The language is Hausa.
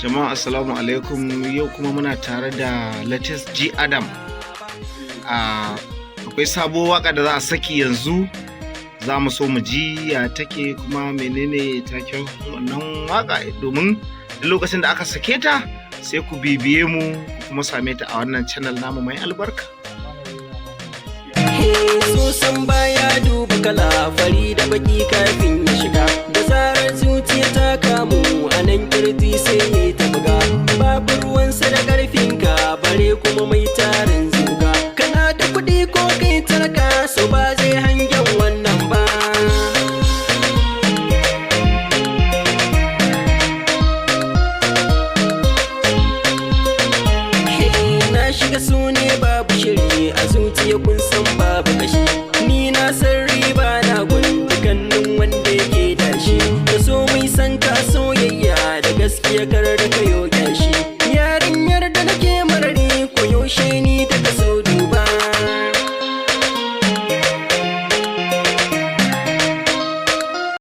Jama'a assalamu alaikum, yau kuma muna tare da latest G Adam. Akwai sabuwar waka da za a saki yanzu, za mu so mu ji ya take kuma menene taken wannan waka, domin duk lokacin da aka sake ta sai ku bibiye mu kuma same ta a wannan channel namu mai albarka. So san baya duba kala fari da baki kafin ya shiga, da zarar zuciya ta kamu a nan kirji sai ya ta buga. Babu ruwansa da karfinka bare kuma mai tarin zuga, kana da kuɗi ko kai tarka so ba zai hangen wannan ba. Na shiga sune babu shiri a zuciya kun san babu kashi, ni na san riba na gun dukkanin wanda yake dashi, da so mai san ka soyayya da gaskiya kar da kayo gashi.